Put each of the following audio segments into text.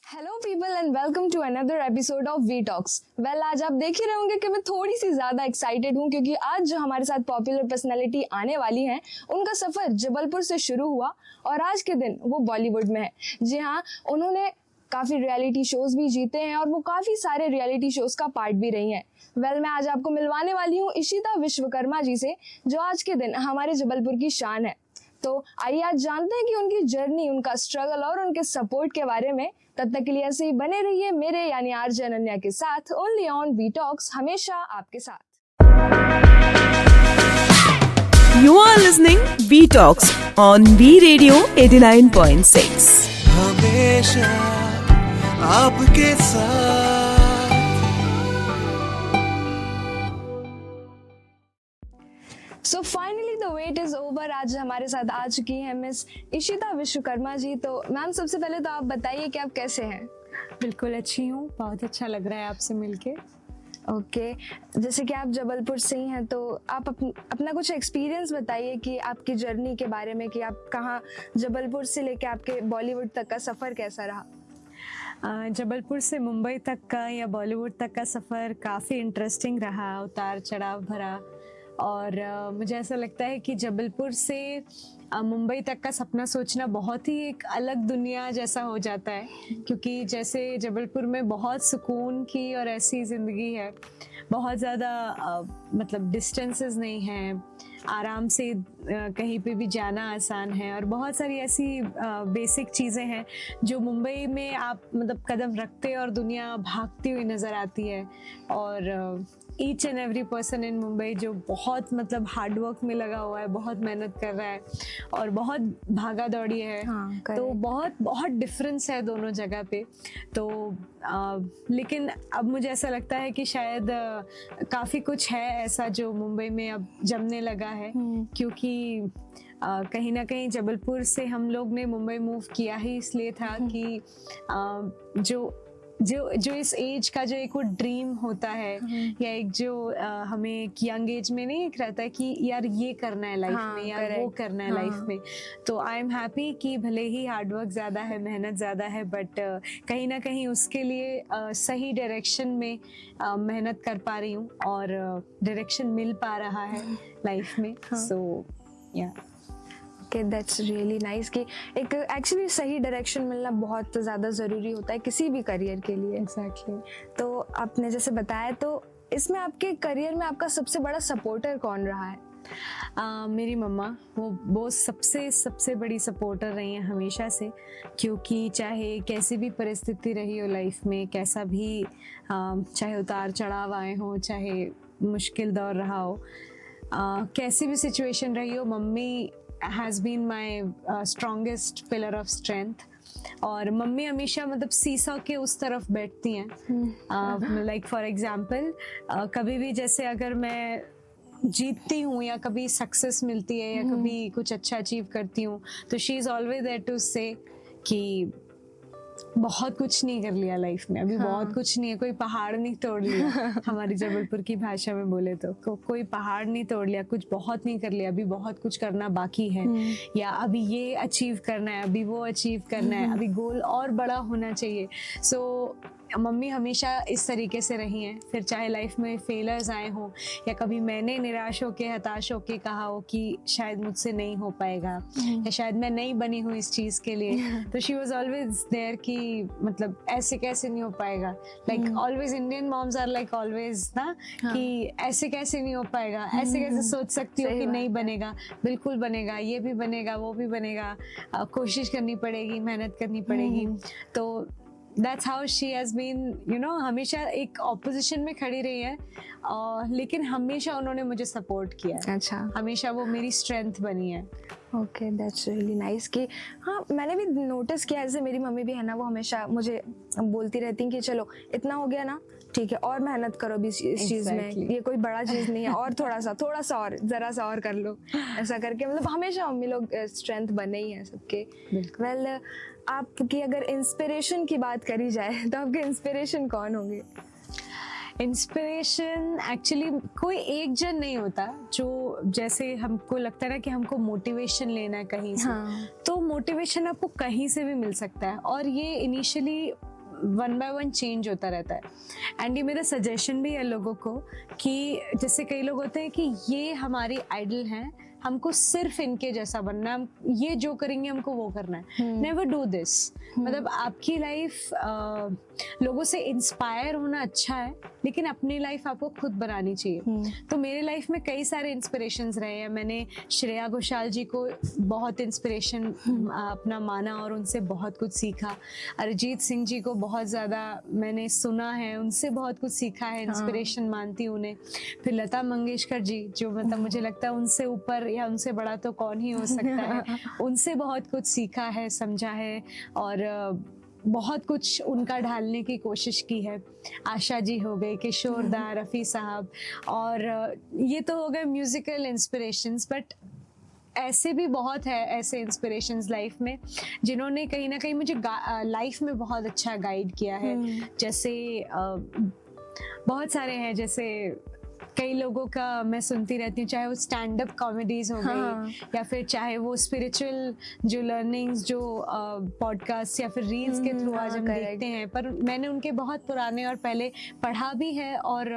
Hello people and welcome to another episode of we talks. Well, आज आप देख ही रहे होंगे कि मैं थोड़ी सी ज़्यादा एक्साइटेड हूँ क्योंकि आज जो हमारे साथ पॉपुलर पर्सनालिटी आने वाली हैं उनका सफ़र जबलपुर से शुरू हुआ और आज के दिन वो बॉलीवुड में है। जी हाँ, उन्होंने काफ़ी रियलिटी शोज़ भी जीते हैं और वो काफ़ी सारे रियलिटी शोज़ का पार्ट भी रही हैं। वेल, मैं आज आपको मिलवाने वाली हूँ इशिता विश्वकर्मा जी से, जो आज के दिन हमारे जबलपुर की शान है। तो आइए आज जानते हैं कि उनकी जर्नी, उनका स्ट्रगल और उनके सपोर्ट के बारे में। तब तक के लिए ऐसे ही बने रहिए मेरे यानी आरजे अनन्या के साथ, ओनली ऑन वी टॉक्स, हमेशा आपके साथ। You are listening V Talks on V Radio 89.6. हमेशा आपके साथ। So finally the wait is over. आज हमारे साथ आ चुकी हैं मिस इशिता विश्वकर्मा जी। तो मैम, सबसे पहले तो आप बताइए कि आप कैसे हैं। बिल्कुल अच्छी हूँ, बहुत अच्छा लग रहा है आपसे मिलके। ओके, जैसे कि आप जबलपुर से ही हैं तो आप अपना कुछ एक्सपीरियंस बताइए कि आपकी जर्नी के बारे में, कि आप कहाँ जबलपुर से लेके आपके बॉलीवुड तक का सफ़र कैसा रहा। जबलपुर से मुंबई तक का या बॉलीवुड तक का सफ़र काफ़ी इंटरेस्टिंग रहा, उतार चढ़ाव भरा। और मुझे ऐसा लगता है कि जबलपुर से मुंबई तक का सपना सोचना बहुत ही एक अलग दुनिया जैसा हो जाता है, क्योंकि जैसे जबलपुर में बहुत सुकून की और ऐसी ज़िंदगी है, बहुत ज़्यादा मतलब डिस्टेंसेस नहीं हैं, आराम से कहीं पे भी जाना आसान है और बहुत सारी ऐसी बेसिक चीज़ें हैं जो मुंबई में आप मतलब कदम रखते और दुनिया भागती हुई नज़र आती है। और each and every person in Mumbai जो बहुत मतलब हार्ड वर्क में लगा हुआ है, बहुत मेहनत कर रहा है और बहुत भागा दौड़ी है। हाँ, तो बहुत डिफरेंस है दोनों जगह पे। तो लेकिन अब मुझे ऐसा लगता है कि शायद काफ़ी कुछ है ऐसा जो मुंबई में अब जमने लगा है, क्योंकि कहीं ना कहीं जबलपुर से हम लोग ने मुंबई मूव किया ही इसलिए था कि जो इस एज का जो एक वो ड्रीम होता है या एक जो हमें एक यंग एज में नहीं एक रहता है कि यार ये करना है लाइफ में, यार वो करना है लाइफ में। तो आई एम हैप्पी कि भले ही हार्डवर्क ज़्यादा है, मेहनत ज़्यादा है, बट कहीं ना कहीं उसके लिए सही डायरेक्शन में मेहनत कर पा रही हूँ और डायरेक्शन मिल पा रहा है लाइफ में। सो या ओके, दैट्स रियली नाइस कि एक एक्चुअली सही डायरेक्शन मिलना बहुत ज़्यादा ज़रूरी होता है किसी भी करियर के लिए। एग्जैक्टली। तो आपने जैसे बताया, तो इसमें आपके करियर में आपका सबसे बड़ा सपोर्टर कौन रहा है। मेरी मम्मा, वो सबसे बड़ी सपोर्टर रही हैं हमेशा से, क्योंकि चाहे कैसी भी परिस्थिति रही हो लाइफ में, कैसा भी चाहे उतार चढ़ाव आए हो, चाहे मुश्किल दौर रहा हो, कैसी भी सिचुएशन रही हो, mummy has been my strongest pillar of strength. और मम्मी हमेशा मतलब सीसॉ के उस तरफ बैठती हैं। लाइक फॉर एग्जाम्पल, कभी भी जैसे अगर मैं जीतती हूँ या कभी सक्सेस मिलती है या कभी कुछ अच्छा अचीव करती हूँ, तो she is always there to say कि बहुत कुछ नहीं कर लिया लाइफ में, अभी बहुत कुछ नहीं है, कोई पहाड़ नहीं तोड़ लिया। हमारी जबलपुर की भाषा में बोले तो कोई पहाड़ नहीं तोड़ लिया, कुछ बहुत नहीं कर लिया, अभी बहुत कुछ करना बाकी है, या अभी ये अचीव करना है, अभी वो अचीव करना है, अभी गोल और बड़ा होना चाहिए। सो मम्मी हमेशा इस तरीके से रही हैं। फिर चाहे लाइफ में फेलर्स आए हों या कभी मैंने निराश होके हताश होके कहा हो कि शायद मुझसे नहीं हो पाएगा या शायद मैं नहीं बनी हूँ इस चीज़ के लिए, तो शी वॉज ऑलवेज देयर कि मतलब ऐसे कैसे नहीं हो पाएगा। Like always Indian moms are like always ना कि ऐसे कैसे नहीं हो पाएगा, ऐसे कैसे सोच सकती हो कि नहीं बनेगा, बिल्कुल बनेगा, ये भी बनेगा, वो भी बनेगा, कोशिश करनी पड़ेगी, मेहनत करनी पड़ेगी। तो That's how she has been, you know, हमेशा एक ऑपोजिशन में खड़ी रही है, लेकिन हमेशा उन्होंने मुझे सपोर्ट किया है। अच्छा, हमेशा वो मेरी स्ट्रेंथ बनी है। ओके, दैट्स रियली नाइस कि हाँ, मैंने भी नोटिस किया, जैसे मेरी मम्मी भी है ना, वो हमेशा मुझे बोलती रहती हैं कि चलो इतना हो गया ना, ठीक है, और मेहनत करो भी इस चीज़ में, ये कोई बड़ा चीज़ नहीं है, और थोड़ा सा और ज़रा सा और कर लो, ऐसा करके मतलब हमेशा मम्मी लोग स्ट्रेंथ बने ही हैं सबके। वेल, आपकी अगर इंस्पिरेशन की बात करी जाए तो आपके इंस्पिरेशन कौन होंगे। इंस्पिरेशन एक्चुअली कोई एक जन नहीं होता, जो जैसे हमको लगता है ना कि हमको मोटिवेशन लेना है कहीं से, तो मोटिवेशन आपको कहीं से भी मिल सकता है। और ये initially one by one change होता रहता है। एंड ये मेरा सजेशन भी है लोगों को कि जैसे कई लोग होते हैं कि ये हमारी आइडल हैं, हमको सिर्फ इनके जैसा बनना है, हम ये जो करेंगे हमको वो करना है। Never do this. मतलब आपकी लाइफ लोगों से इंस्पायर होना अच्छा है, लेकिन अपनी लाइफ आपको खुद बनानी चाहिए। तो मेरे लाइफ में कई सारे इंस्पिरेशंस रहे हैं। मैंने श्रेया घोषाल जी को बहुत इंस्पिरेशन अपना माना और उनसे बहुत कुछ सीखा। अरिजीत सिंह जी को बहुत ज़्यादा मैंने सुना है, उनसे बहुत कुछ सीखा है, इंस्पिरेशन मानती हूँ उन्हें। फिर लता मंगेशकर जी, जो मतलब मुझे लगता है उनसे ऊपर या उनसे बड़ा तो कौन ही हो सकता है, उनसे बहुत कुछ सीखा है, समझा है और बहुत कुछ उनका ढालने की कोशिश की है। आशा जी हो गए, किशोर दा, रफ़ी साहब, और ये तो हो गए म्यूजिकल इंस्पिरेशंस। बट ऐसे भी बहुत है ऐसे इंस्पिरेशंस लाइफ में जिन्होंने कहीं ना कहीं मुझे लाइफ में बहुत अच्छा गाइड किया है। जैसे बहुत सारे हैं, जैसे कई लोगों का मैं सुनती रहती हूँ, चाहे वो स्टैंड अप कॉमेडीज हो गई या फिर चाहे वो स्पिरिचुअल जो लर्निंग्स जो पॉडकास्ट या फिर रील्स के थ्रू आज हम देखते हैं। पर मैंने उनके बहुत पुराने और पहले पढ़ा भी है और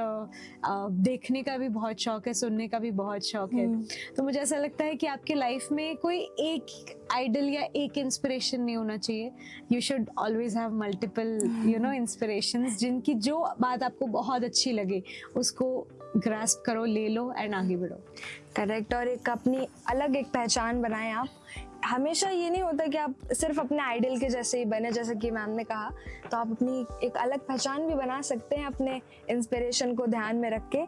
देखने का भी बहुत शौक है, सुनने का भी बहुत शौक है। तो मुझे ऐसा लगता है कि आपके लाइफ में कोई एक आइडल या एक इंस्पिरेशन नहीं होना चाहिए। You should always have multiple inspirations, जिनकी जो बात आपको बहुत अच्छी लगे उसको ग्रास्प करो, ले लो एंड आगे बढ़ो। करेक्ट। और एक अपनी अलग एक पहचान बनाएं आप। हमेशा ये नहीं होता कि आप सिर्फ अपने आइडल के जैसे ही बने, जैसे कि मैम ने कहा, तो आप अपनी एक अलग पहचान भी बना सकते हैं अपने इंस्पिरेशन को ध्यान में रख के।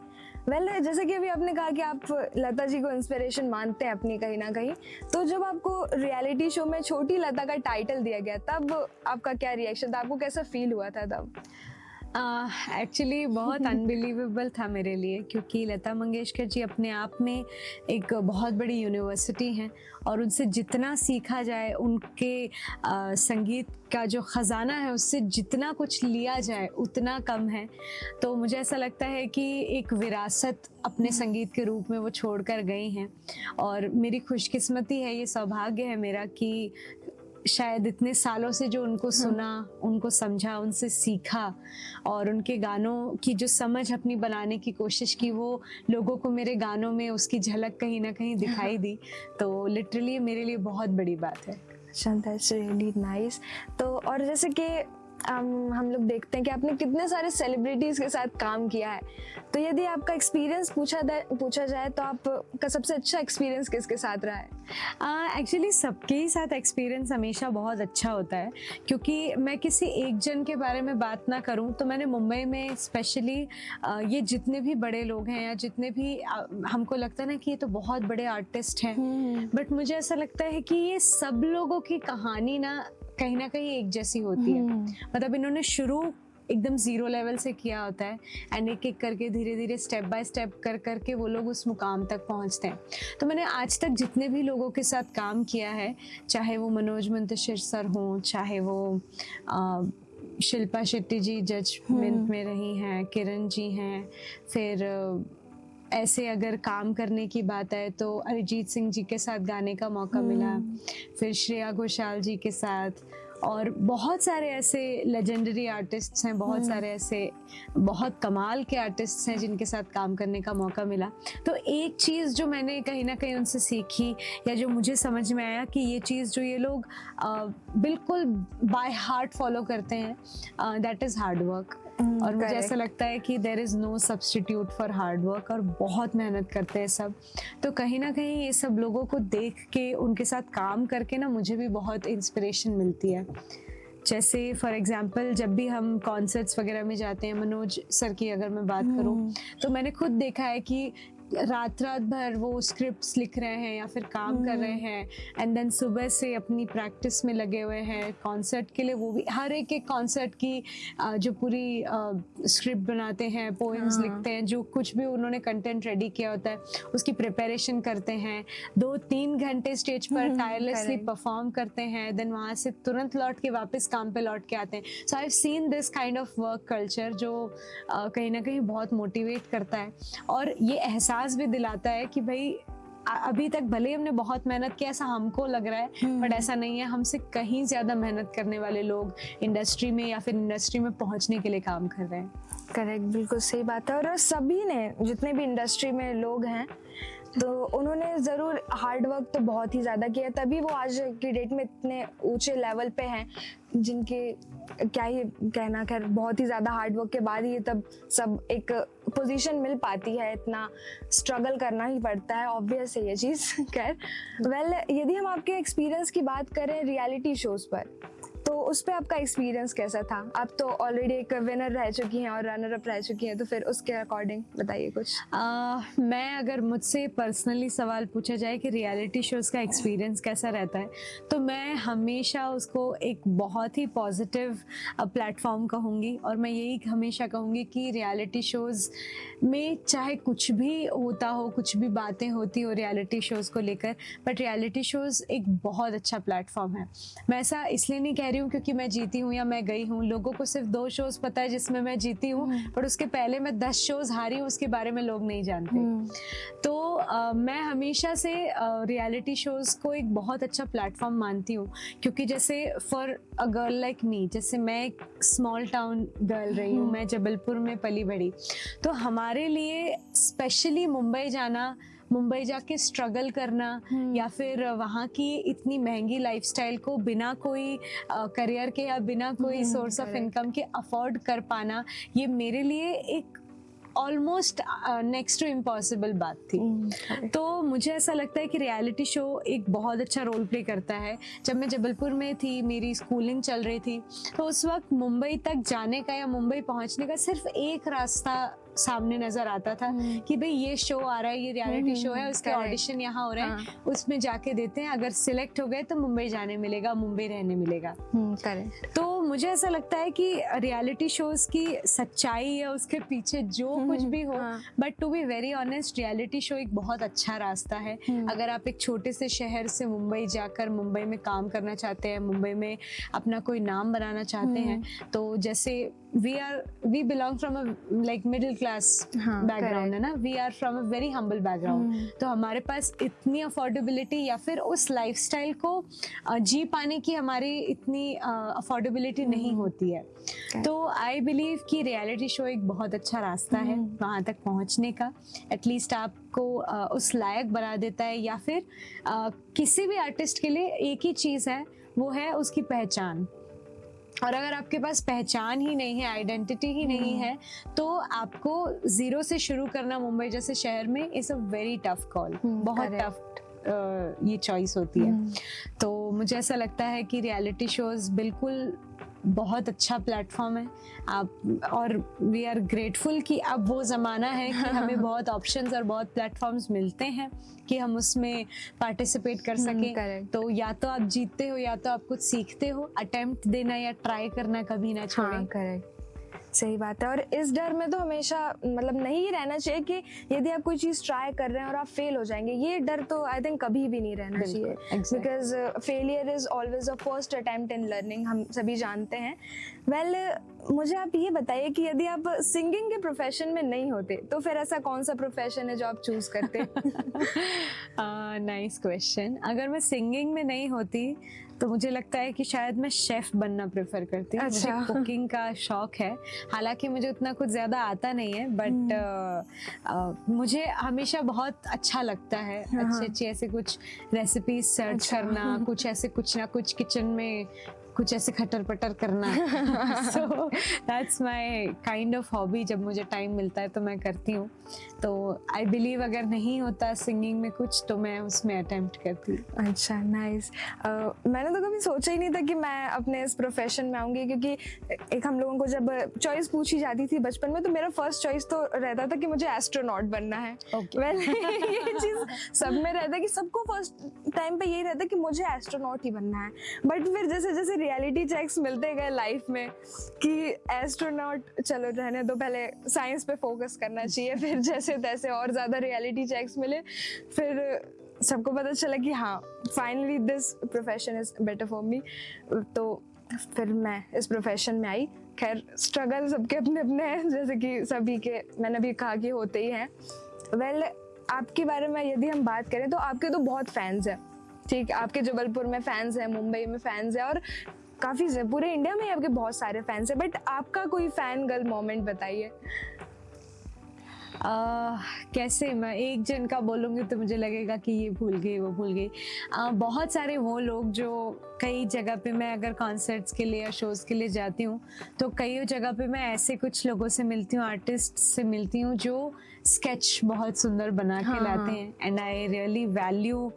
जैसे कि अभी आपने कहा कि आप लता जी को इंस्पिरेशन मानते हैं अपनी कहीं ना कहीं, तो जब आपको रियलिटी शो में छोटी लता का टाइटल दिया गया तब आपका क्या रिएक्शन था, आपको कैसा फील हुआ था तब? एक्चुअली बहुत अनबिलीवेबल था मेरे लिए, क्योंकि लता मंगेशकर जी अपने आप में एक बहुत बड़ी यूनिवर्सिटी हैं और उनसे जितना सीखा जाए, उनके संगीत का जो ख़जाना है उससे जितना कुछ लिया जाए उतना कम है। तो मुझे ऐसा लगता है कि एक विरासत अपने संगीत के रूप में वो छोड़ कर गई हैं और मेरी खुशकिस्मती है, ये सौभाग्य है मेरा कि शायद इतने सालों से जो उनको सुना, उनको समझा, उनसे सीखा और उनके गानों की जो समझ अपनी बनाने की कोशिश की, वो लोगों को मेरे गानों में उसकी झलक कहीं ना कहीं दिखाई दी। तो लिटरली मेरे लिए बहुत बड़ी बात है। That's really nice. तो और जैसे कि हम लोग देखते हैं कि आपने कितने सारे सेलिब्रिटीज़ के साथ काम किया है, तो यदि आपका एक्सपीरियंस पूछा जाए तो आपका सबसे अच्छा एक्सपीरियंस किसके साथ रहा है? एक्चुअली सबके ही साथ एक्सपीरियंस हमेशा बहुत अच्छा होता है, क्योंकि मैं किसी एक जन के बारे में बात ना करूं तो मैंने मुंबई में स्पेशली ये जितने भी बड़े लोग हैं या जितने भी हमको लगता है ना कि ये तो बहुत बड़े आर्टिस्ट हैं, बट मुझे ऐसा लगता है कि ये सब लोगों की कहानी ना कहीं एक जैसी होती है। मतलब इन्होंने शुरू एकदम जीरो लेवल से किया होता है एंड एक एक करके धीरे धीरे स्टेप बाय स्टेप कर करके वो लोग उस मुकाम तक पहुंचते हैं। तो मैंने आज तक जितने भी लोगों के साथ काम किया है, चाहे वो मनोज मुंतशिर सर हों, चाहे वो शिल्पा शेट्टी जी जजमेंट में रही हैं, किरण जी हैं, फिर ऐसे अगर काम करने की बात है तो अरिजीत सिंह जी के साथ गाने का मौका मिला, फिर श्रेया घोषाल जी के साथ, और बहुत सारे ऐसे लेजेंडरी आर्टिस्ट्स हैं, बहुत सारे ऐसे बहुत कमाल के आर्टिस्ट्स हैं जिनके साथ काम करने का मौका मिला। तो एक चीज़ जो मैंने कहीं ना कहीं उनसे सीखी या जो मुझे समझ में आया कि ये चीज़ जो ये लोग बिल्कुल बाय हार्ट फॉलो करते हैं, दैट इज़ हार्ड वर्क। और मुझे ऐसा लगता है कि there is no substitute for hard work, और बहुत मेहनत करते हैं सब। तो कहीं ना कहीं ये सब लोगों को देख के, उनके साथ काम करके ना मुझे भी बहुत इंस्पिरेशन मिलती है। जैसे फॉर एग्जांपल जब भी हम कॉन्सर्ट्स वगैरह में जाते हैं, मनोज सर की अगर मैं बात करूं तो मैंने खुद देखा है कि रात भर वो स्क्रिप्ट्स लिख रहे हैं या फिर काम कर रहे हैं एंड देन सुबह से अपनी प्रैक्टिस में लगे हुए हैं कॉन्सर्ट के लिए। वो भी हर एक कॉन्सर्ट की जो पूरी स्क्रिप्ट बनाते हैं, पोएम्स लिखते हैं, जो कुछ भी उन्होंने कंटेंट रेडी किया होता है उसकी प्रिपरेशन करते हैं, 2-3 घंटे स्टेज पर टायरलेसली परफॉर्म करते हैं, देन वहाँ से तुरंत लौट के वापस काम पे लौट के आते हैं। So I have seen this kind of work culture जो कहीं ना कहीं बहुत मोटिवेट करता है और ये एहसास भी दिलाता है कि भाई अभी तक भले ही हमने बहुत मेहनत की ऐसा हमको लग रहा है, बट ऐसा नहीं है। हमसे कहीं ज्यादा मेहनत करने वाले लोग इंडस्ट्री में या फिर इंडस्ट्री में पहुंचने के लिए काम कर रहे हैं। करेक्ट, बिल्कुल सही बात है। और सभी ने, जितने भी इंडस्ट्री में लोग हैं, तो उन्होंने ज़रूर हार्ड वर्क तो बहुत ही ज़्यादा किया, तभी वो आज की डेट में इतने ऊंचे लेवल पे हैं, जिनके क्या ही कहना। खैर, बहुत ही ज़्यादा हार्ड वर्क के बाद ही तब सब एक पोजीशन मिल पाती है। इतना स्ट्रगल करना ही पड़ता है, ऑब्वियस है ये चीज़। खैर, यदि हम आपके एक्सपीरियंस की बात करें रियलिटी शोज़ पर, तो उस पे आपका एक्सपीरियंस कैसा था? आप तो ऑलरेडी एक विनर रह चुकी हैं और रनर अप रह चुकी हैं, तो फिर उसके अकॉर्डिंग बताइए कुछ। मैं अगर मुझसे पर्सनली सवाल पूछा जाए कि रियलिटी शोज़ का एक्सपीरियंस कैसा रहता है, तो मैं हमेशा उसको एक बहुत ही पॉजिटिव प्लेटफॉर्म कहूँगी। और मैं यही हमेशा कहूँगी कि रियलिटी शोज़ में चाहे कुछ भी होता हो, कुछ भी बातें होती हो रियलिटी शोज़ को लेकर, बट रियलिटी शोज़ एक बहुत अच्छा प्लेटफॉर्म है। मैं ऐसा इसलिए नहीं कह रही हूँ क्योंकि मैं जीती हूँ या मैं गई हूँ। लोगों को सिर्फ 2 शोज़ पता है जिसमें मैं जीती हूँ, पर उसके पहले मैं 10 शोज़ हारी हूँ, उसके बारे में लोग नहीं जानते। तो मैं हमेशा से रियलिटी शोज़ को एक बहुत अच्छा प्लेटफॉर्म मानती हूँ, क्योंकि जैसे for a girl like me, जैसे मैं एक स्मॉल टाउन गर्ल रही हूँ, मैं जबलपुर में पली बड़ी, तो हमारे लिए स्पेशली मुंबई जाना, मुंबई जाके स्ट्रगल करना, या फिर वहाँ की इतनी महंगी लाइफस्टाइल को बिना कोई करियर के या बिना कोई सोर्स ऑफ इनकम के अफोर्ड कर पाना, ये मेरे लिए एक ऑलमोस्ट नेक्स्ट टू इम्पॉसिबल बात थी। तो मुझे ऐसा लगता है कि रियलिटी शो एक बहुत अच्छा रोल प्ले करता है। जब मैं जबलपुर में थी, मेरी स्कूलिंग चल रही थी, तो उस वक्त मुंबई तक जाने का या मुंबई पहुंचने का सिर्फ एक रास्ता सामने नजर आता था कि भाई ये शो आ रहा है, ये रियलिटी शो है, उसके ऑडिशन यहाँ हो रहे हैं, उसमें जाके देते हैं, अगर सिलेक्ट हो गए तो मुंबई जाने मिलेगा, मुंबई रहने मिलेगा। करेक्ट। तो मुझे ऐसा लगता है कि रियलिटी शोज की सच्चाई या उसके पीछे जो कुछ भी हो, but to be very honest, reality show एक बहुत अच्छा रास्ता है। अगर आप एक छोटे से शहर से मुंबई जाकर मुंबई में काम करना चाहते हैं, मुंबई में अपना कोई नाम बनाना चाहते हैं, तो जैसे we belong from a like middle class background है ना, we are from a very humble background, तो हमारे पास इतनी अफोर्डेबिलिटी या फिर उस लाइफस्टाइल को जी पाने की हमारी इतनी अफोर्डेबिलिटी नहीं होती है। तो आई बिलीव कि रियलिटी शो एक बहुत अच्छा रास्ता है वहाँ तक पहुँचने का। एटलीस्ट आपको उस लायक बना देता है, या फिर किसी भी आर्टिस्ट के लिए एक ही चीज़ है, वो है उसकी पहचान। और अगर आपके पास पहचान ही नहीं है, आइडेंटिटी ही नहीं है, तो आपको जीरो से शुरू करना मुंबई जैसे शहर में is a very tough call, बहुत टफ ये चॉइस होती है। तो मुझे ऐसा लगता है कि रियलिटी शोज बिल्कुल बहुत अच्छा प्लेटफॉर्म है आप, और वी आर ग्रेटफुल कि अब वो ज़माना है कि हमें बहुत ऑप्शंस और बहुत प्लेटफॉर्म्स मिलते हैं कि हम उसमें पार्टिसिपेट कर सकें। तो या तो आप जीतते हो या तो आप कुछ सीखते हो, अटेम्प्ट देना या ट्राई करना कभी ना छोड़ें। करेक्ट, सही बात है। और इस डर में तो हमेशा मतलब नहीं रहना चाहिए कि यदि आप कोई चीज़ ट्राई कर रहे हैं और आप फेल हो जाएंगे, ये डर तो आई थिंक कभी भी नहीं रहना चाहिए, because failure is always a first attempt in learning, हम सभी जानते हैं। मुझे आप ये बताइए कि यदि आप सिंगिंग के प्रोफेशन में नहीं होते, तो फिर ऐसा कौन सा प्रोफेशन है जो आप चूज करते? Nice question. अगर मैं सिंगिंग में नहीं होती तो मुझे लगता है कि शायद मैं शेफ बनना प्रेफर करती हूँ। अच्छा। मुझे कुकिंग का शौक है, हालांकि मुझे उतना कुछ ज़्यादा आता नहीं है, बट मुझे हमेशा बहुत अच्छा लगता है अच्छी अच्छी ऐसे कुछ रेसिपीज सर्च करना, कुछ ऐसे कुछ ना कुछ किचन में कुछ ऐसे खटर पटर करना। So that's my kind of hobby. जब मुझे टाइम मिलता है तो मैं करती हूँ। तो आई बिलीव अगर नहीं होता सिंगिंग में कुछ, तो मैं उसमें अटेम्प्ट करती हूँ। अच्छा, नाइस। मैंने तो कभी सोचा ही नहीं था कि मैं अपने इस प्रोफेशन में आऊँगी, क्योंकि एक हम लोगों को जब चॉइस पूछी जाती थी बचपन में, तो मेरा फर्स्ट चॉइस तो रहता था कि मुझे एस्ट्रोनॉट बनना है। ये चीज़ सब में रहता है कि सबको फर्स्ट टाइम पे यही रहता है कि मुझे एस्ट्रोनॉट ही बनना है। बट फिर जैसे जैसे रियलिटी चेक्स मिलते गए लाइफ में कि एस्ट्रोनॉट चलो रहने दो, पहले साइंस पे फोकस करना चाहिए, फिर जैसे तैसे और ज़्यादा रियलिटी चेक्स मिले, फिर सबको पता चला कि हाँ finally this profession is better for me. तो फिर मैं इस प्रोफेशन में आई। खैर, स्ट्रगल सबके अपने अपने हैं, जैसे कि सभी के मैंने भी कहा कि होते ही हैं। आपके बारे में यदि हम बात करें तो आपके तो बहुत फैंस हैं, ठीक, आपके जबलपुर में फैंस हैं, मुंबई में फैंस हैं और काफ़ी पूरे इंडिया में ही आपके बहुत सारे फैंस हैं, बट आपका कोई फैन गर्ल मोमेंट बताइए। कैसे मैं एक जन का बोलूँगी तो मुझे लगेगा कि ये भूल गई वो भूल गई। बहुत सारे वो लोग जो कई जगह पे मैं अगर कॉन्सर्ट्स के लिए या शोज़ के लिए जाती हूँ तो कई जगह पे मैं ऐसे कुछ लोगों से मिलती हूँ, आर्टिस्ट से मिलती हूँ जो स्केच बहुत सुंदर बना के लाते हैं, and I really value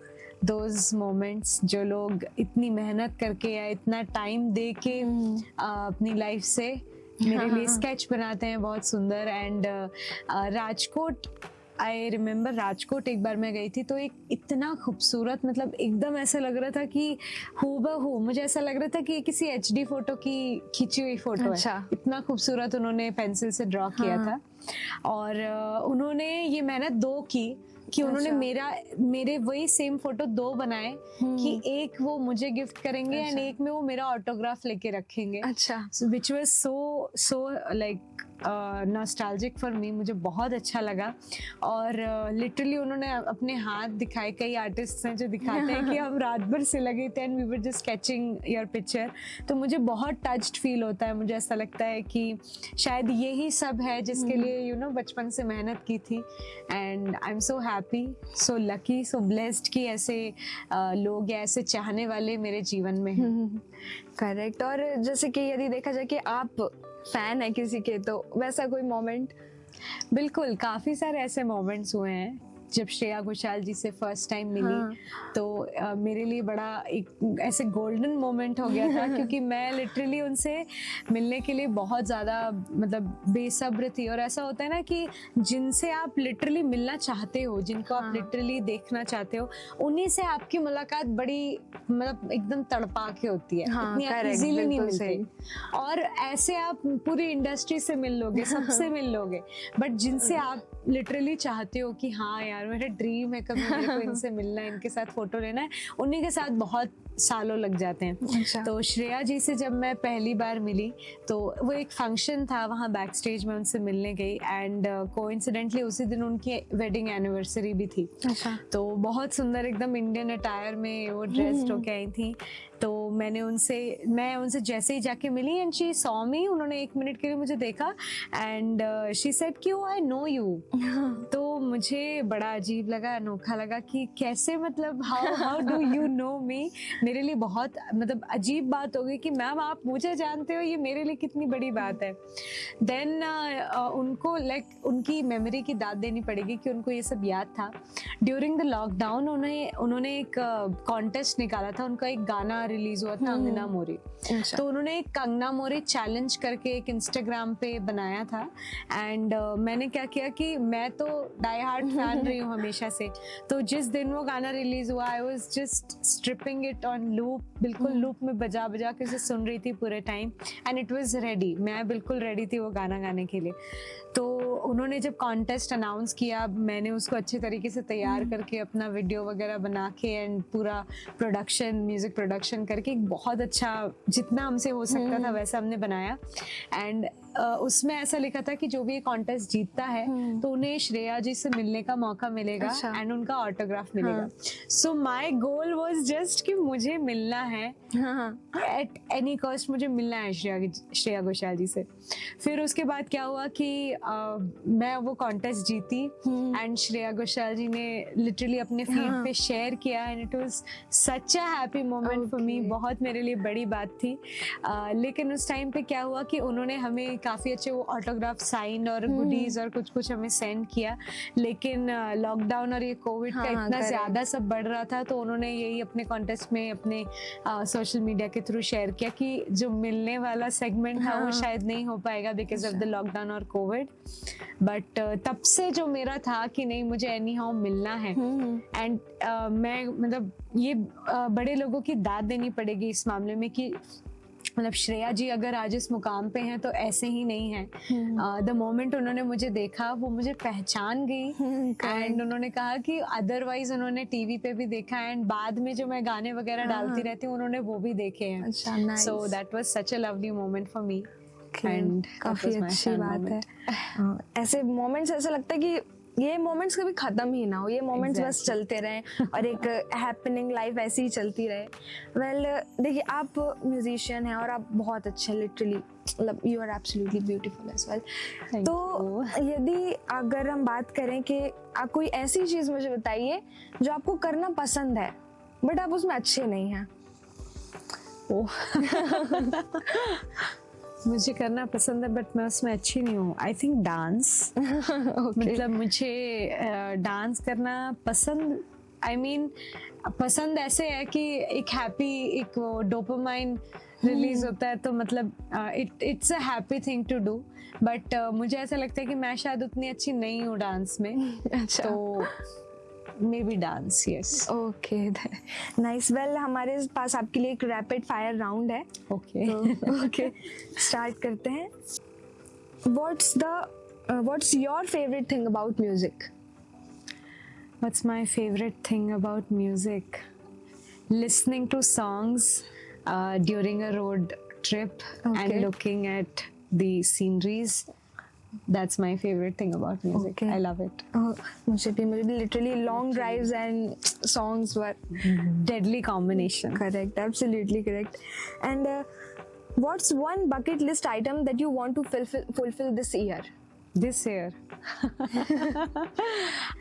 those moments. जो लोग इतनी मेहनत करके या इतना टाइम दे के अपनी लाइफ से मेरे लिए स्केच बनाते हैं बहुत सुंदर। And Rajkot, I remember Rajkot एक बार मैं गई थी तो एक इतना खूबसूरत, मतलब एकदम ऐसा लग रहा था कि हूबहू, मुझे ऐसा लग रहा था कि किसी HD फोटो की खींची हुई फोटो है। इतना खूबसूरत उन्होंने पेंसिल से ड्रॉ किया था। और उन्होंने ये मेहनत दो की कि उन्होंने मेरे वही सेम फोटो 2 बनाए कि एक वो मुझे गिफ्ट करेंगे एंड एक में वो मेरा ऑटोग्राफ लेके रखेंगे। Which was so like nostalgic for me, मुझे बहुत अच्छा लगा। और लिटरली उन्होंने अपने हाथ दिखाए, कई आर्टिस्ट हैं जो दिखाते हैं कि हम रात भर से लगे थे and we were just sketching your picture. तो मुझे बहुत टच्ड फील होता है, मुझे ऐसा लगता है कि शायद यही सब है जिसके लिए बचपन से मेहनत की थी। And I am so happy, so lucky, so blessed कि ऐसे लोग या ऐसे चाहने वाले मेरे जीवन में हैं। करेक्ट। और जैसे कि यदि देखा जाए कि आप फैन है किसी के, तो वैसा कोई मोमेंट? बिल्कुल, काफी सारे ऐसे मोमेंट्स हुए हैं। जब श्रेया घोषाल जी से फर्स्ट टाइम मिली तो मेरे लिए बड़ा एक ऐसे गोल्डन मोमेंट हो गया था क्योंकि मैं लिटरली उनसे मिलने के लिए बहुत ज़्यादा मतलब बेसब्र थी। और ऐसा होता है ना कि जिनसे आप लिटरली मिलना चाहते हो, जिनको आप लिटरली देखना चाहते हो, उन्हीं से आपकी मुलाकात बड़ी मतलब एकदम तड़पा के होती है, इतनी इजीली नहीं मिलती। और ऐसे आप पूरी इंडस्ट्री से मिल लोगे, सबसे मिल लोगे, बट जिनसे आप लिटरली चाहते हो कि हाँ यार मेरा ड्रीम है कभी मेरे को इनसे मिलना है, इनके साथ फोटो लेना है, उन्हीं के साथ बहुत सालों लग जाते हैं। तो श्रेया जी से जब मैं पहली बार मिली तो वो एक फंक्शन था, वहाँ बैक स्टेज में उनसे मिलने गई एंड कोइंसिडेंटली उसी दिन उनकी वेडिंग एनिवर्सरी भी थी। तो बहुत सुंदर एकदम इंडियन अटायर में वो ड्रेस्ड होके आई थी। तो मैं उनसे जैसे ही जाके मिली एंड शी सॉ मी, उन्होंने 1 मिनट के लिए मुझे देखा एंड शी सेड कि आई नो यू। तो मुझे बड़ा अजीब लगा, अनोखा लगा कि कैसे, मतलब हाउ डू यू नो मी। मेरे लिए बहुत मतलब अजीब बात हो गई कि मैम आप मुझे जानते हो, ये मेरे लिए कितनी बड़ी बात है। देन उनको लाइक उनकी मेमोरी की दाद देनी पड़ेगी कि उनको ये सब याद था। ड्यूरिंग द लॉकडाउन उन्होंने एक कॉन्टेस्ट निकाला था, उनका एक गाना रिलीज हुआ था, अंगना मोरी। तो उन्होंने एक कंगना मोरी चैलेंज करके एक इंस्टाग्राम पे बनाया था एंड मैंने क्या किया कि मैं तो डाई हार्ड फैन रही हूँ हमेशा से। तो जिस दिन वो गाना रिलीज हुआ I was just stripping it on loop, बिल्कुल लूप में बजा बजा के उसे सुन रही थी पूरे time and it was ready, मैं बिल्कुल रेडी थी वो गाना गाने के लिए। तो उन्होंने जब कॉन्टेस्ट अनाउंस किया, मैंने उसको अच्छे तरीके से तैयार करके अपना वीडियो वगैरह बना के एंड पूरा प्रोडक्शन, म्यूजिक प्रोडक्शन करके बहुत अच्छा, जितना हमसे हो सकता था वैसा हमने बनाया। एंड उसमें ऐसा लिखा था कि जो भी ये कॉन्टेस्ट जीतता है तो उन्हें श्रेया जी से मिलने का मौका मिलेगा एंड उनका ऑटोग्राफ मिलेगा। So my goal was just कि मुझे मिलना है एट एनी कॉस्ट, मुझे मिलना है श्रेया घोषाल जी से। फिर उसके बाद क्या हुआ कि मैं वो कॉन्टेस्ट जीती एंड श्रेया घोषाल जी ने लिटरली अपने फीड पे शेयर किया and it was such a happy moment for me, बहुत मेरे लिए बड़ी बात थी। लेकिन उस टाइम पे क्या हुआ कि उन्होंने हमें काफ़ी अच्छे वो ऑटोग्राफ साइन और गुडीज और कुछ हमें सेंड किया, लेकिन लॉकडाउन और ये कोविड का इतना ज़्यादा सब बढ़ रहा था तो उन्होंने यही अपने कॉन्टेस्ट में अपने सोशल मीडिया के थ्रू शेयर किया कि जो मिलने वाला सेगमेंट था वो शायद नहीं हो पाएगा बिकॉज ऑफ द लॉकडाउन और कोविड। बट तब से जो मेरा था कि नहीं मुझे एनी हाउ मिलना है एंड मैं मतलब ये बड़े लोगों की दाद देनी पड़ेगी इस मामले में कि मतलब श्रेया जी अगर आज इस मुकाम पे हैं तो ऐसे ही नहीं है। द मोमेंट उन्होंने मुझे देखा वो मुझे पहचान गई एंड उन्होंने कहा कि अदरवाइज उन्होंने टीवी पे भी देखा एंड बाद में जो मैं गाने वगैरह डालती रहती हूँ उन्होंने वो भी देखे हैं। So that was such a lovely moment for me and काफी अच्छी बात है। ऐसे मोमेंट्स ऐसा लगता है कि ये मोमेंट्स कभी खत्म ही ना हो, ये मोमेंट्स बस Exactly. चलते रहें और एक हैपनिंग लाइफ ऐसी ही चलती रहे। वेल देखिए, आप म्यूजिशियन हैं और आप बहुत अच्छे, लिटरली मतलब you are absolutely beautiful as well. Thank तो यदि अगर हम बात करें कि आप कोई ऐसी चीज़ मुझे बताइए जो आपको करना पसंद है बट आप उसमें अच्छे नहीं हैं। मुझे करना पसंद है बट मैं उसमें अच्छी नहीं हूँ। I think dance. मतलब मुझे डांस करना पसंद, आई मीन पसंद ऐसे है कि एक हैप्पी, एक वो डोपामाइन रिलीज होता है, तो मतलब it's a happy thing to do. But मुझे ऐसा लगता है कि मैं शायद उतनी अच्छी नहीं हूँ डांस में। अच्छा। तो may be dance, yes. Okay nice. Well हमारे पास आपके लिए एक रैपिड फायर राउंड है। ओके। ओके स्टार्ट करते हैं। What's your favourite thing about music? What's my favorite thing about music? Listening to songs during a road trip Okay. and looking at the sceneries. That's my favorite thing about music. Okay. I love it. मुझे भी literally long drives and songs were Deadly combination. correct, absolutely correct. And what's one bucket list item that you want to fulfill this year? This year,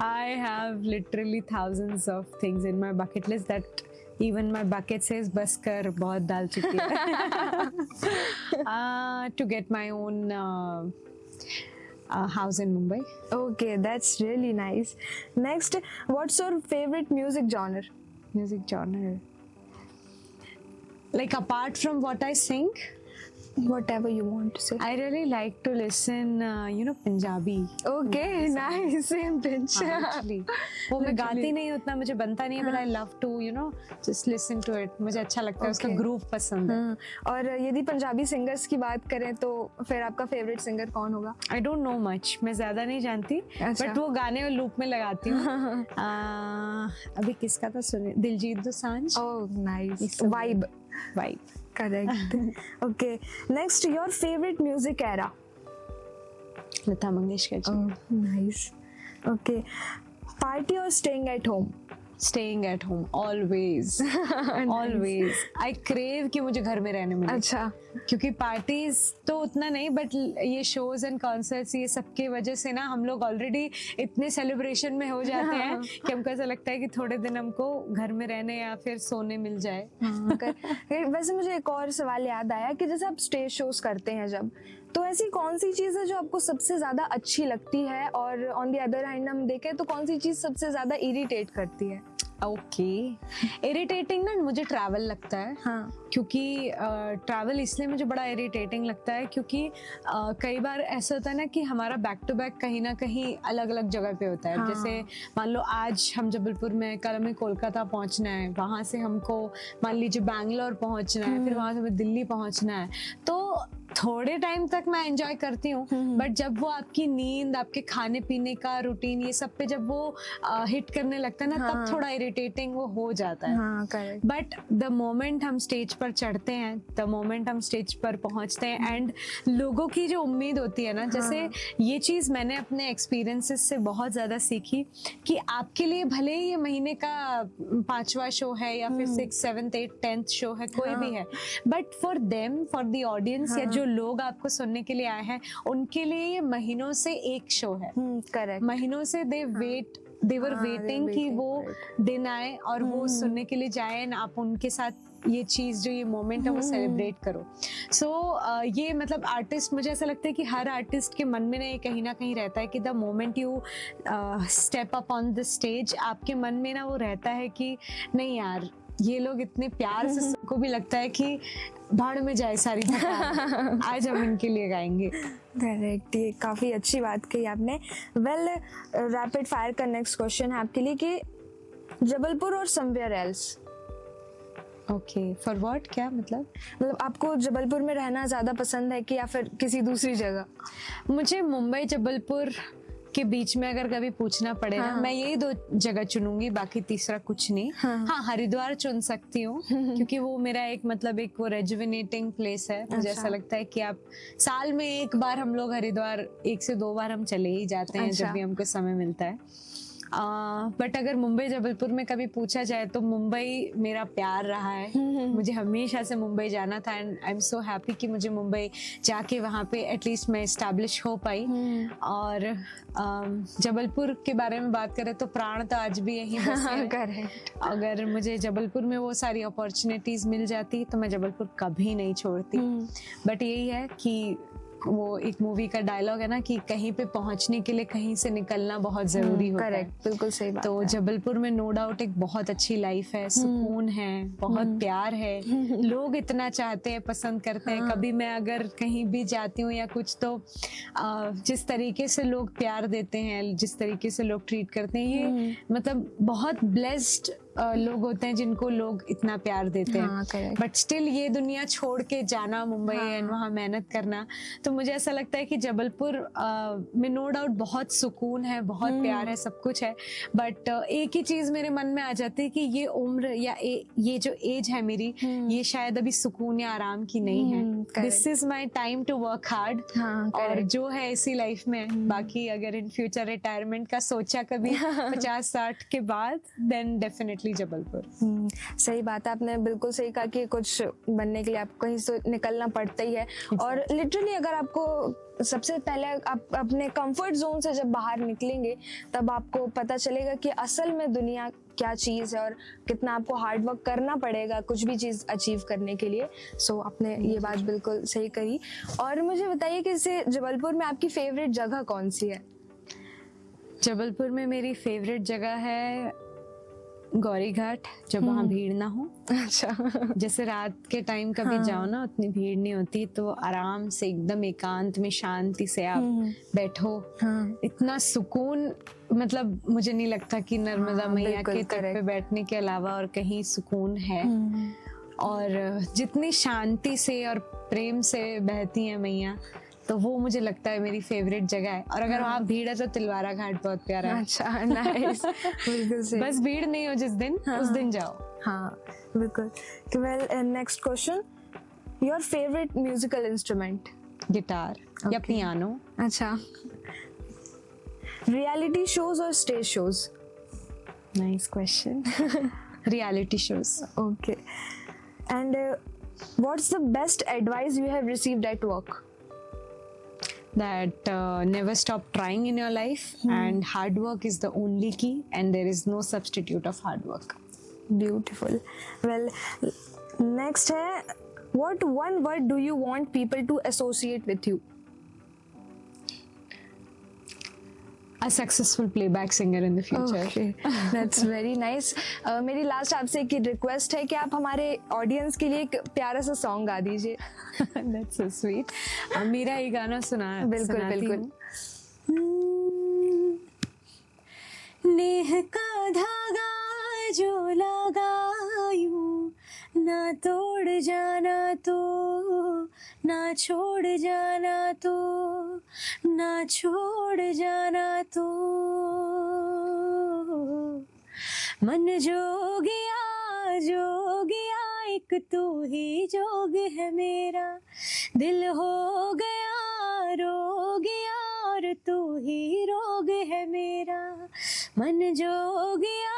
I have literally thousands of things in my bucket list that even my bucket says बस कर, बहुत डाल चुकी है. To get my own house in Mumbai. Okay, that's really nice. Next, what's your favorite music genre? Music genre. Like apart from what I sing, Whatever you want to say. I really like to listen, Punjabi. Okay, nice. Same pinch. Actually, वो मैं गाती नहीं, उतना मुझे बनता नहीं है, but I love to, just listen to it. मुझे अच्छा लगता है, उसका Okay. ग्रूव पसंद है. और यदि पंजाबी सिंगर्स की बात करें तो फिर आपका फेवरेट सिंगर कौन होगा? I don't know much, मैं ज्यादा नहीं जानती, अच्छा. but वो गाने लूप में लगाती हूँ. अभी किसका था सुने, दिलजीत दोसांझ. Oh, nice. सब Vibe. Vibe. Correct. Okay. Next, your favorite music era? Lata Mangeshkar ji. Oh, nice. Okay. Party or staying at home? Staying at home always. Always. I crave कि मुझे घर में रहने मिले. अच्छा. क्योंकि पार्टीज तो उतना नहीं, बट ये शोज एंड कॉन्सर्ट्स, ये सब की वजह से ना हम लोग ऑलरेडी इतने सेलिब्रेशन में हो जाते हैं कि हमको ऐसा लगता है कि थोड़े दिन हमको घर में रहने या फिर सोने मिल जाए. वैसे मुझे एक और सवाल याद आया कि जैसे आप स्टेज शोज करते हैं जब, तो ऐसी कौन सी चीज़ है जो आपको सबसे ज़्यादा अच्छी लगती है, और ऑन द अदर हैंड हम देखें तो कौन सी चीज़ सबसे ज़्यादा इरिटेट करती है? ओके, इरिटेटिंग ना मुझे ट्रैवल लगता है. हाँ. क्योंकि ट्रैवल इसलिए मुझे बड़ा इरिटेटिंग लगता है क्योंकि कई बार ऐसा होता है ना कि हमारा बैक टू बैक कहीं ना कहीं अलग अलग जगह पे होता है. हाँ. जैसे मान लो आज हम जबलपुर में, कल हमें कोलकाता पहुंचना है, वहां से हमको मान लीजिए बैंगलोर पहुंचना है, फिर वहां से हमें दिल्ली पहुंचना है. तो थोड़े टाइम तक मैं एंजॉय करती हूँ, बट जब वो आपकी नींद, आपके खाने पीने का रूटीन, ये सब पे जब वो हिट करने लगता है ना, तब थोड़ा इरिटेटिंग वो हो जाता है. हाँ, करेक्ट. बट द मोमेंट हम स्टेज पर चढ़ते हैं, द मोमेंट हम स्टेज पर पहुंचते हैं, एंड लोगों की जो उम्मीद होती है ना, जैसे ये चीज़ मैंने अपने एक्सपीरियंसेस से बहुत ज़्यादा सीखी कि आपके लिए भले ही ये महीने का 5वां शो है या फिर 6th, 7th, 8th, 10th show है, कोई भी है, but for them, for the audience, या जो लोग आपको सुनने के लिए आए हैं, उनके लिए ये महीनों से एक शो है. करेक्ट. महीनों से दे वर वेटिंग कि वो दिन आए और वो सुनने के लिए जाए, एंड आप उनके साथ ये चीज, जो ये मोमेंट है, वो सेलिब्रेट करो. सो ये मतलब आर्टिस्ट, मुझे ऐसा लगता है कि हर आर्टिस्ट के मन में ना ये कहीं ना कहीं रहता है कि the moment you step up on the stage, आपके मन में ना वो रहता है कि नहीं यार, ये लोग इतने प्यार से, सबको भी लगता है कि भाड़ में जाए सारी थकान, आज हम इनके लिए गाएंगे. करेक्ट. ये काफ़ी अच्छी बात कही आपने. वेल, रैपिड फायर का नेक्स्ट क्वेश्चन है आपके लिए कि जबलपुर और somewhere else? Okay, for what? क्या मतलब आपको जबलपुर में रहना ज़्यादा पसंद है कि या फिर किसी दूसरी जगह? मुझे मुंबई जबलपुर के बीच में अगर कभी पूछना पड़े ना, मैं यही 2 जगह चुनूंगी, बाकी तीसरा कुछ नहीं। हाँ, हरिद्वार चुन सकती हूँ क्योंकि वो मेरा एक मतलब एक वो रेजुविनेटिंग प्लेस है। मुझे ऐसा लगता है कि आप साल में एक बार, हम लोग हरिद्वार 1 से 2 बार हम चले ही जाते हैं जब भी हमको समय मिलता है। बट अगर मुंबई जबलपुर में कभी पूछा जाए तो मुंबई मेरा प्यार रहा है। मुझे हमेशा से मुंबई जाना था and I am so happy कि मुझे मुंबई जाके वहाँ पे एटलीस्ट मैं एस्टैब्लिश हो पाई। और जबलपुर के बारे में बात करें तो प्राण तो आज भी यहीं बसे हैं। अगर मुझे जबलपुर में वो सारी अपॉर्चुनिटीज मिल जाती तो मैं जबलपुर कभी नहीं छोड़ती। बट यही है कि वो एक मूवी का डायलॉग है ना कि कहीं पे पहुंचने के लिए कहीं से निकलना बहुत जरूरी होता है। करेक्ट, बिल्कुल सही बात तो है। जबलपुर में नो डाउट एक बहुत अच्छी लाइफ है, सुकून है, बहुत प्यार है, लोग इतना चाहते हैं, पसंद करते हैं। कभी मैं अगर कहीं भी जाती हूँ या कुछ तो जिस तरीके से लोग प्यार देते हैं, जिस तरीके से लोग ट्रीट करते हैं, ये मतलब बहुत ब्लेस्ड लोग होते हैं जिनको लोग इतना प्यार देते हैं। बट स्टिल ये दुनिया छोड़ के जाना मुंबई एंड वहाँ मेहनत करना, तो मुझे ऐसा लगता है कि जबलपुर में नो डाउट बहुत सुकून है, बहुत प्यार है, सब कुछ है। बट एक ही चीज मेरे मन में आ जाती है कि ये उम्र या ये जो एज है मेरी, ये शायद अभी सुकून या आराम की नहीं है। This is my time to work hard. और जो है इसी लाइफ में, बाकी अगर इन फ्यूचर रिटायरमेंट का सोचा कभी 50-60 के बाद, देन डेफिनेटली जबलपुर। सही बात है, आपने बिल्कुल सही कहा कि कुछ बनने के लिए आपको कहीं से निकलना पड़ता ही है। और लिटरली अगर आपको सबसे पहले आप अपने कंफर्ट जोन से जब बाहर निकलेंगे तब आपको पता चलेगा कि असल में दुनिया क्या चीज है और कितना आपको हार्ड वर्क करना पड़ेगा कुछ भी चीज अचीव करने के लिए। सो आपने ये बात बिल्कुल सही कही। और मुझे बताइए कि इसे जबलपुर में आपकी फेवरेट जगह कौन सी है? जबलपुर में मेरी फेवरेट जगह है गौरी घाट, जब वहाँ भीड़ ना हो। अच्छा। जैसे रात के टाइम कभी जाओ ना, उतनी भीड़ नहीं होती, तो आराम से एकदम एकांत में शांति से आप बैठो। इतना सुकून, मतलब मुझे नहीं लगता कि नर्मदा मैया के तट पे बैठने के अलावा और कहीं सुकून है। और जितनी शांति से और प्रेम से बहती है मैया, तो वो मुझे लगता है मेरी फेवरेट जगह है। और अगर वहाँ भीड़ है तो तिलवारा घाट बहुत प्यारा है। अच्छा, नाइस। बिल्कुल सही। बस भीड़ नहीं हो जिस दिन, उस दिन जाओ। हाँ, बिल्कुल। Well, next question, your favourite musical instrument? Guitar या पियानो। अच्छा। रियलिटी शोज और stage shows? Nice question. Reality shows. Okay. And what's the best advice you have received at work? That never stop trying in your life, and hard work is the only key, and there is no substitute of hard work. Beautiful. Well, next है, what one word do you want people to associate with you? A successful playback singer in the future. Okay, that's very nice. मेरी last आपसे एक request है कि आप हमारे audience के लिए एक प्यारा सा सॉन्ग गा दीजिए। That's so sweet. मेरा ये गाना बिल्कुल बिल्कुल। नेह का धागा जो लगायूं, ना तोड़ जाना तो, ना छोड़ जाना तो, ना छोड़ जाना तो। मन जोगिया जोगिया एक तू ही जोग है मेरा, दिल हो गया रोगिया और तू ही रोग है मेरा। मन जोगिया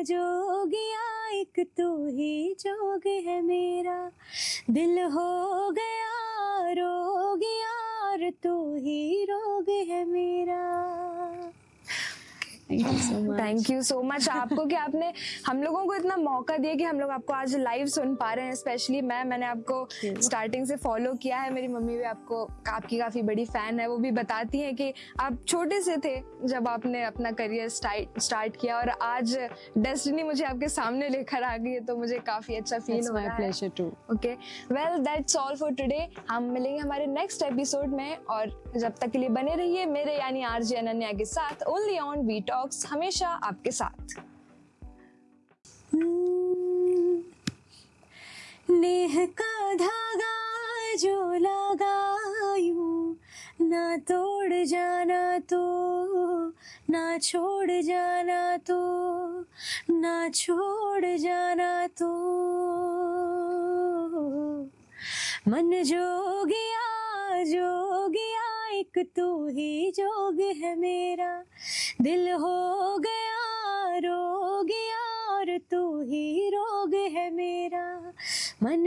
जोगिया एक तू ही जोग है मेरा, दिल हो गया रोगिया और तू ही रोग है मेरा। थैंक यू सो मच आपको कि आपने हम लोगों को इतना मौका दिया कि हम लोग आपको आज लाइव सुन पा रहे हैं। स्पेशली मैंने आपको स्टार्टिंग से फॉलो किया है, मेरी मम्मी भी आपकी काफी बड़ी फैन है। वो भी बताती हैं कि आप छोटे से थे जब आपने अपना करियर स्टार्ट किया और आज डेस्टिनी मुझे आपके सामने लेकर आ गई है, तो मुझे काफी अच्छा फील हो रहा है। Okay, well that's all for today. हम मिलेंगे हमारे नेक्स्ट एपिसोड में, और जब तक के लिए बने रहिए मेरे यानी आरजे अनन्या के साथ, ओनली ऑन वी टॉक्स, हमेशा आपके साथ। नेह का धागा जो लगायूं, ना तोड़ जाना तो, ना छोड़ जाना तो, ना छोड़ जाना तो। मन जोगिया जोगिया एक तू ही जोग है मेरा, दिल हो गया रोगिया और तू ही रोग है मेरा। मन